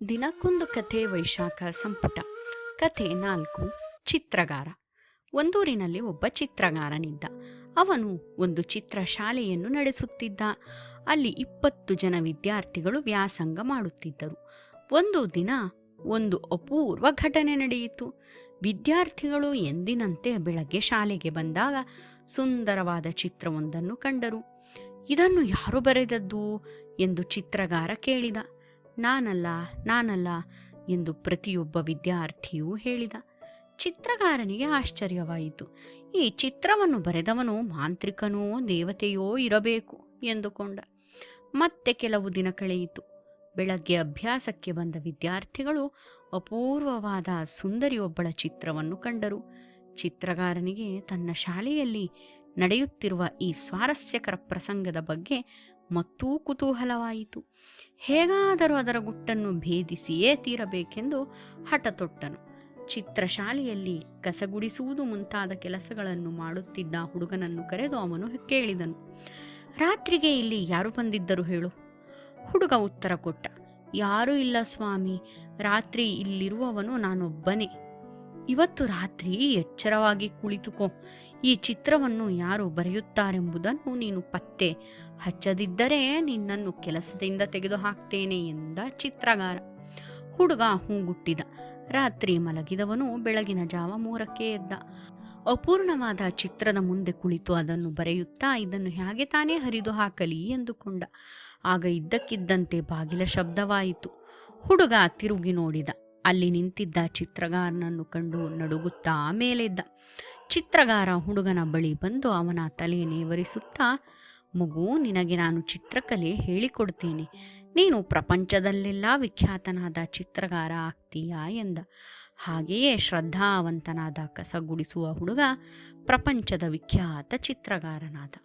ದಿನಕ್ಕೊಂದು ಕಥೆ ವೈಶಾಖ ಸಂಪುಟ. ಕಥೆ 4. ಚಿತ್ರಗಾರ. ಒಂದೂರಿನಲ್ಲಿ ಒಬ್ಬ ಚಿತ್ರಗಾರನಿದ್ದ. ಅವನು ಒಂದು ಚಿತ್ರ ಶಾಲೆಯನ್ನು ನಡೆಸುತ್ತಿದ್ದ. ಅಲ್ಲಿ 20 ಜನ ವಿದ್ಯಾರ್ಥಿಗಳು ವ್ಯಾಸಂಗ ಮಾಡುತ್ತಿದ್ದರು. ಒಂದು ದಿನ ಒಂದು ಅಪೂರ್ವ ಘಟನೆ ನಡೆಯಿತು. ವಿದ್ಯಾರ್ಥಿಗಳು ಎಂದಿನಂತೆ ಬೆಳಗ್ಗೆ ಶಾಲೆಗೆ ಬಂದಾಗ ಸುಂದರವಾದ ಚಿತ್ರವೊಂದನ್ನು ಕಂಡರು. ಇದನ್ನು ಯಾರು ಬರೆದದ್ದು ಎಂದು ಚಿತ್ರಗಾರ ಕೇಳಿದ. ನಾನಲ್ಲ ಎಂದು ಪ್ರತಿಯೊಬ್ಬ ವಿದ್ಯಾರ್ಥಿಯೂ ಹೇಳಿದ. ಚಿತ್ರಗಾರನಿಗೆ ಆಶ್ಚರ್ಯವಾಯಿತು. ಈ ಚಿತ್ರವನ್ನು ಬರೆದವನು ಮಾಂತ್ರಿಕನೋ ದೇವತೆಯೋ ಇರಬೇಕು ಎಂದುಕೊಂಡ. ಮತ್ತೆ ಕೆಲವು ದಿನ ಕಳೆಯಿತು. ಬೆಳಗ್ಗೆ ಅಭ್ಯಾಸಕ್ಕೆ ಬಂದ ವಿದ್ಯಾರ್ಥಿಗಳು ಅಪೂರ್ವವಾದ ಸುಂದರಿಯೊಬ್ಬಳ ಚಿತ್ರವನ್ನು ಕಂಡರು. ಚಿತ್ರಗಾರನಿಗೆ ತನ್ನ ಶಾಲೆಯಲ್ಲಿ ನಡೆಯುತ್ತಿರುವ ಈ ಸ್ವಾರಸ್ಯಕರ ಪ್ರಸಂಗದ ಬಗ್ಗೆ ಮತ್ತೂ ಕುತೂಹಲವಾಯಿತು. ಹೇಗಾದರೂ ಅದರ ಗುಟ್ಟನ್ನು ಭೇದಿಸಿಯೇ ತೀರಬೇಕೆಂದು ಹಠತೊಟ್ಟನು. ಚಿತ್ರಶಾಲೆಯಲ್ಲಿ ಕಸಗುಡಿಸುವುದು ಮುಂತಾದ ಕೆಲಸಗಳನ್ನು ಮಾಡುತ್ತಿದ್ದ ಹುಡುಗನನ್ನು ಕರೆದು ಅವನು ಕೇಳಿದನು, ರಾತ್ರಿಗೆ ಇಲ್ಲಿ ಯಾರು ಬಂದಿದ್ದರು ಹೇಳು? ಹುಡುಗ ಉತ್ತರ ಕೊಟ್ಟ, ಯಾರೂ ಇಲ್ಲ ಸ್ವಾಮಿ, ರಾತ್ರಿ ಇಲ್ಲಿರುವವನು ನಾನೊಬ್ಬನೇ. ಇವತ್ತು ರಾತ್ರಿ ಎಚ್ಚರವಾಗಿ ಕುಳಿತುಕೋ. ಈ ಚಿತ್ರವನ್ನು ಯಾರು ಬರೆಯುತ್ತಾರೆಂಬುದನ್ನು ನೀನು ಪತ್ತೆ ಹಚ್ಚದಿದ್ದರೆ ನಿನ್ನನ್ನು ಕೆಲಸದಿಂದ ತೆಗೆದುಹಾಕ್ತೇನೆ ಎಂದ ಚಿತ್ರಗಾರ. ಹುಡುಗ ಹೂಗುಟ್ಟಿದ. ರಾತ್ರಿ ಮಲಗಿದವನು ಬೆಳಗಿನ ಜಾವ 3ಕ್ಕೆ ಎದ್ದ. ಅಪೂರ್ಣವಾದ ಚಿತ್ರದ ಮುಂದೆ ಕುಳಿತು ಅದನ್ನು ಬರೆಯುತ್ತಾ ಇದನ್ನು ಹೇಗೆ ತಾನೇ ಹರಿದು ಹಾಕಲಿ ಎಂದುಕೊಂಡ. ಆಗ ಇದ್ದಕ್ಕಿದ್ದಂತೆ ಬಾಗಿಲ ಶಬ್ದವಾಯಿತು. ಹುಡುಗ ತಿರುಗಿ ನೋಡಿದ. ಅಲ್ಲಿ ನಿಂತಿದ್ದ ಚಿತ್ರಗಾರನನ್ನು ಕಂಡು ನಡುಗುತ್ತಾ ಮೇಲೆದ್ದ. ಚಿತ್ರಗಾರ ಹುಡುಗನ ಬಳಿ ಬಂದು ಅವನ ತಲೆ ನೇವರಿಸುತ್ತಾ, ಮಗು, ನಿನಗೆ ನಾನು ಚಿತ್ರಕಲೆ ಹೇಳಿಕೊಡ್ತೇನೆ. ನೀನು ಪ್ರಪಂಚದಲ್ಲೆಲ್ಲ ವಿಖ್ಯಾತನಾದ ಚಿತ್ರಗಾರ ಆಗ್ತೀಯಾ ಎಂದ. ಹಾಗೆಯೇ ಶ್ರದ್ಧಾವಂತನಾದ ಕಸಗುಡಿಸುವ ಹುಡುಗ ಪ್ರಪಂಚದ ವಿಖ್ಯಾತ ಚಿತ್ರಗಾರನಾದ.